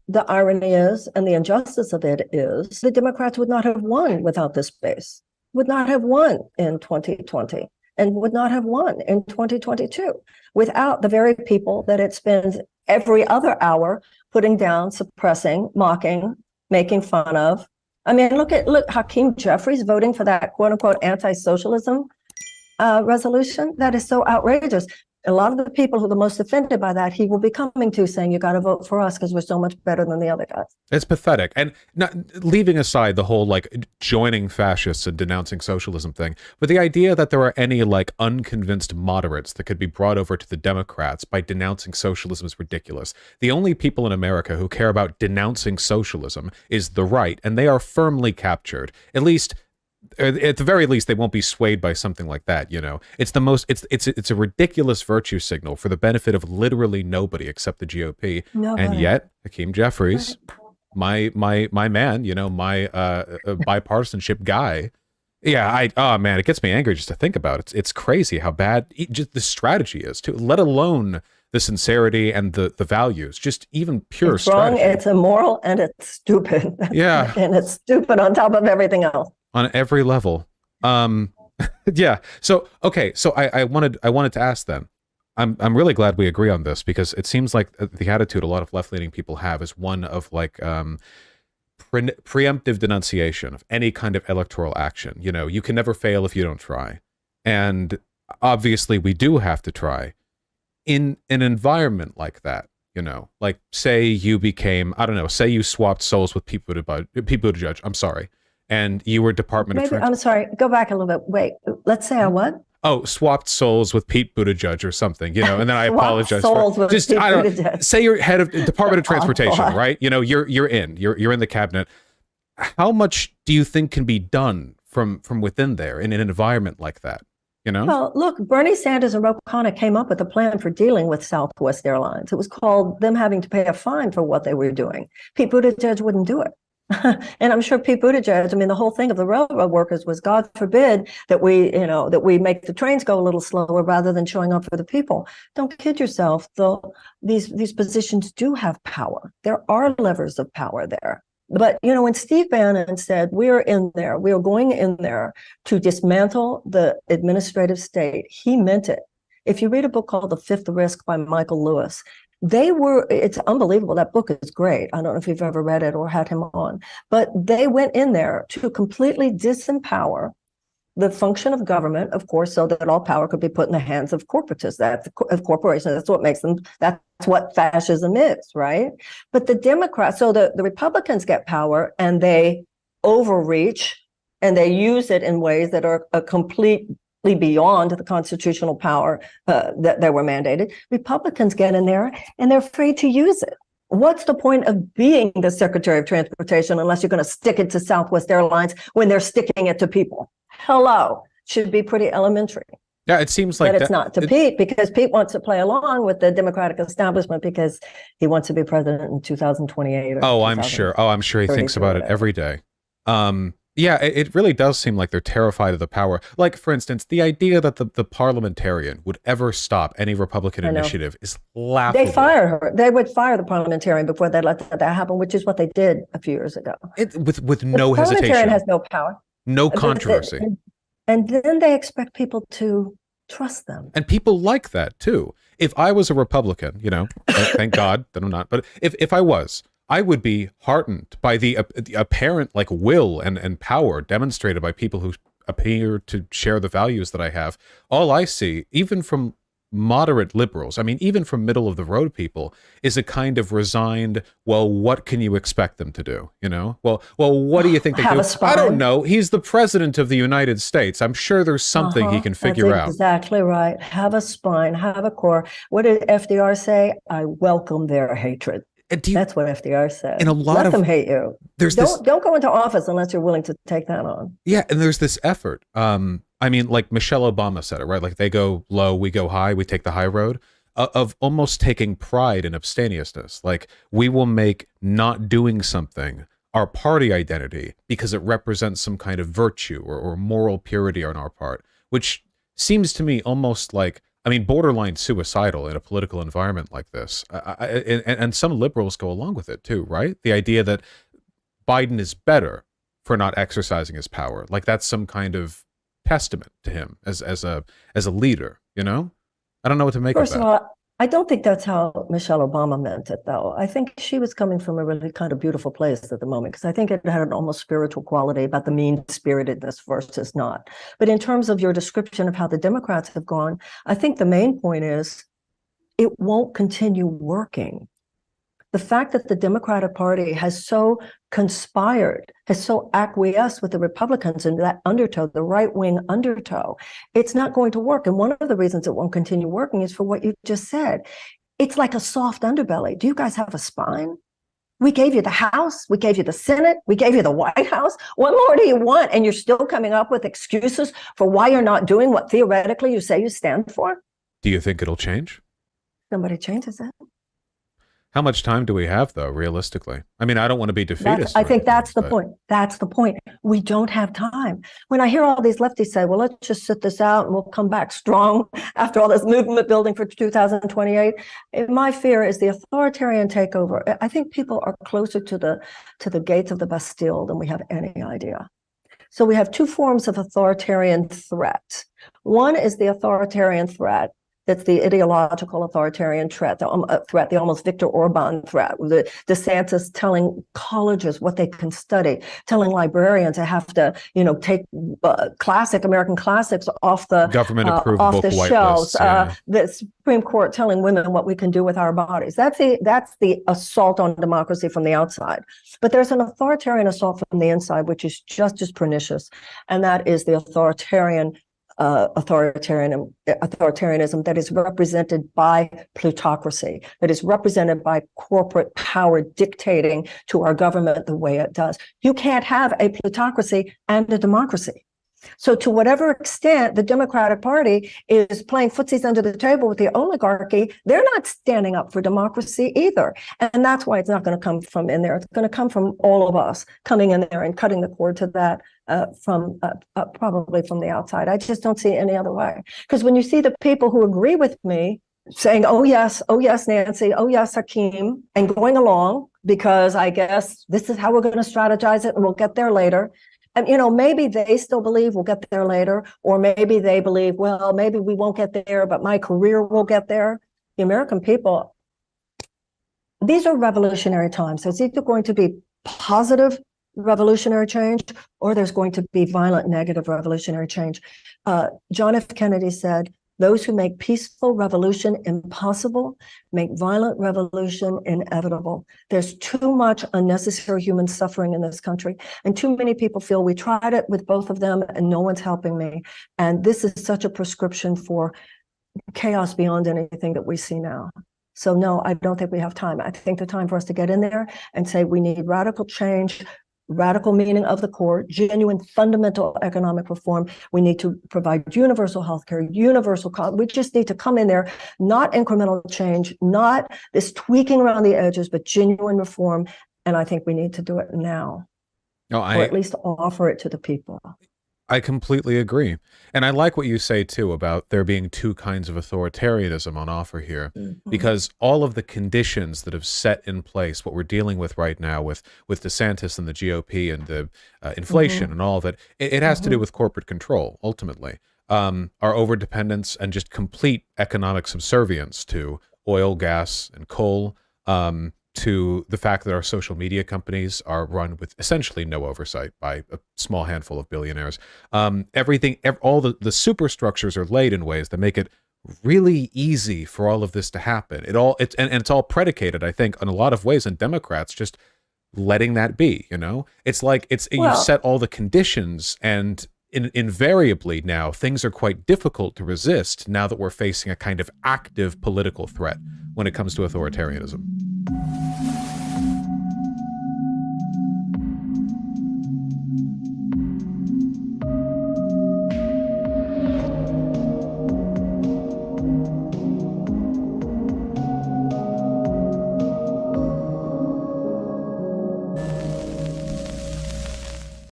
the irony is, and the injustice of it is, the Democrats would not have won without this base, would not have won in 2020, and would not have won in 2022 without the very people that it spends every other hour putting down, suppressing, mocking, making fun of. I mean, look Hakeem Jeffries voting for that quote unquote anti-socialism resolution. That is so outrageous. A lot of the people who are the most offended by that, he will be coming to saying, you got to vote for us because we're so much better than the other guys. It's pathetic. And not leaving aside the whole like joining fascists and denouncing socialism thing, but the idea that there are any like unconvinced moderates that could be brought over to the Democrats by denouncing socialism is ridiculous. The only people in America who care about denouncing socialism is the right, and they are firmly captured. At the very least, they won't be swayed by something like that, you know. It's the most, it's a ridiculous virtue signal for the benefit of literally nobody except the GOP. Nobody. And yet, Hakeem Jeffries, my man, you know, my bipartisanship guy. Yeah, oh man, it gets me angry just to think about it. It's crazy how bad just the strategy is, too, let alone the sincerity and the values, just even pure strategy. It's wrong, it's immoral, and it's stupid. Yeah. And it's stupid on top of everything else. On every level. Yeah. So, okay. So I wanted to ask then, I'm really glad we agree on this, because it seems like the attitude a lot of left-leaning people have is one of like, preemptive denunciation of any kind of electoral action. You know, you can never fail if you don't try. And obviously we do have to try in an environment like that. You know, like say you became, I don't know, say you swapped souls with Pete Buttigieg, I'm sorry. And you were Department of Transportation. I'm sorry, go back a little bit. Wait, let's say I what? Oh, swapped souls with Pete Buttigieg or something, you know, and then I apologize for just, I don't know, say you're head of Department of Transportation, right? You know, you're in the cabinet. How much do you think can be done from within there in an environment like that? You know? Well, look, Bernie Sanders and Ro Khanna came up with a plan for dealing with Southwest Airlines. It was called them having to pay a fine for what they were doing. Pete Buttigieg wouldn't do it. And I'm sure Pete Buttigieg, I mean, the whole thing of the railroad workers was, God forbid that we make the trains go a little slower rather than showing up for the people. Don't kid yourself, though. These positions do have power. There are levers of power there. But, you know, when Steve Bannon said, we are going in there to dismantle the administrative state, he meant it. If you read a book called The Fifth Risk by Michael Lewis, it's unbelievable. That book is great. I don't know if you've ever read it or had him on, but they went in there to completely disempower the function of government, of course, so that all power could be put in the hands of corporatists, of corporations. That's what makes them, that's what fascism is, right? But the Democrats, so the Republicans get power and they overreach and they use it in ways that are completely beyond the constitutional power that they were mandated. Republicans get in there and they're afraid to use it. What's the point of being the Secretary of Transportation unless you're going to stick it to Southwest Airlines when they're sticking it to people? Hello, should be pretty elementary. Yeah, it seems like but it's not to Pete, because Pete wants to play along with the Democratic establishment because he wants to be president in 2028. Oh, I'm sure he thinks about it every day. Yeah, it really does seem like they're terrified of the power. Like, for instance, the idea that the parliamentarian would ever stop any Republican initiative is laughable. They fire her. They would fire the parliamentarian before they let that happen, which is what they did a few years ago. With no hesitation. The parliamentarian has no power. No controversy. And then they expect people to trust them. And people like that, too. If I was a Republican, you know, thank God that I'm not, but if I was, I would be heartened by the apparent like will and power demonstrated by people who appear to share the values that I have. All I see, even from moderate liberals, I mean, even from middle of the road people, is a kind of resigned, well, what can you expect them to do? You know, well, what do you think they do? I don't know. He's the president of the United States. I'm sure there's something he can figure out. Exactly right. Have a spine, have a core. What did FDR say? I welcome their hatred. That's what FDR said. And let them hate you. Don't go into office unless you're willing to take that on. Yeah, and there's this effort. I mean, like Michelle Obama said it, right? Like they go low, we go high, we take the high road, of almost taking pride in abstemiousness. Like we will make not doing something our party identity because it represents some kind of virtue or moral purity on our part, which seems to me almost like I mean, borderline suicidal in a political environment like this. And some liberals go along with it too, right? The idea that Biden is better for not exercising his power. Like that's some kind of testament to him as a leader, you know? I don't know what to make of that. First of all, I don't think that's how Michelle Obama meant it, though. I think she was coming from a really kind of beautiful place at the moment, because I think it had an almost spiritual quality about the mean-spiritedness versus not. But in terms of your description of how the Democrats have gone, I think the main point is it won't continue working. The fact that the Democratic Party has so conspired, has so acquiesced with the Republicans in that undertow, the right-wing undertow, it's not going to work. And one of the reasons it won't continue working is for what you just said. It's like a soft underbelly. Do you guys have a spine? We gave you the House, we gave you the Senate, we gave you the White House. What more do you want? And you're still coming up with excuses for why you're not doing what theoretically you say you stand for? Do you think it'll change? Somebody changes it. How much time do we have, though, realistically? I mean, I don't want to be defeatist. I think that's the point. That's the point. We don't have time. When I hear all these lefties say, well, let's just sit this out and we'll come back strong after all this movement building for 2028, my fear is the authoritarian takeover. I think people are closer to the gates of the Bastille than we have any idea. So we have two forms of authoritarian threat. One is the authoritarian threat. That's the ideological authoritarian threat, the almost Viktor Orban threat, the DeSantis telling colleges what they can study, telling librarians they have to, take classic American classics off the government-approved off book the shelves. Yeah. The Supreme Court telling women what we can do with our bodies. That's the assault on democracy from the outside. But there's an authoritarian assault from the inside, which is just as pernicious, and that is the authoritarianism that is represented by plutocracy, that is represented by corporate power dictating to our government the way it does. You can't have a plutocracy and a democracy. So to whatever extent the Democratic Party is playing footsies under the table with the oligarchy, they're not standing up for democracy either. And that's why it's not going to come from in there. It's going to come from all of us coming in there and cutting the cord to that from probably from the outside. I just don't see any other way. Because when you see the people who agree with me saying, oh yes, Nancy, oh yes, Hakeem, and going along, because I guess this is how we're going to strategize it and we'll get there later. And, maybe they still believe we'll get there later, or maybe they believe, well, maybe we won't get there, but my career will get there. The American people, these are revolutionary times. There's either going to be positive revolutionary change, or there's going to be violent negative revolutionary change. John F. Kennedy said, those who make peaceful revolution impossible make violent revolution inevitable. There's too much unnecessary human suffering in this country, and too many people feel we tried it with both of them and no one's helping me. And this is such a prescription for chaos beyond anything that we see now. So no, I don't think we have time. I think the time for us to get in there and say we need radical change, radical meaning of the core, genuine fundamental economic reform. We need to provide universal healthcare, universal cost. We just need to come in there, not incremental change, not this tweaking around the edges, but genuine reform. And I think we need to do it now, or at least offer it to the people. I completely agree. And I like what you say, too, about there being two kinds of authoritarianism on offer here, because all of the conditions that have set in place, what we're dealing with right now with DeSantis and the GOP and the inflation and all of it, it has to do with corporate control, ultimately. Our overdependence and just complete economic subservience to oil, gas, and coal, to the fact that our social media companies are run with essentially no oversight by a small handful of billionaires. All the superstructures are laid in ways that make it really easy for all of this to happen. It's all predicated, I think, in a lot of ways on Democrats just letting that be. It's like you've set all the conditions, and invariably now things are quite difficult to resist now that we're facing a kind of active political threat when it comes to authoritarianism.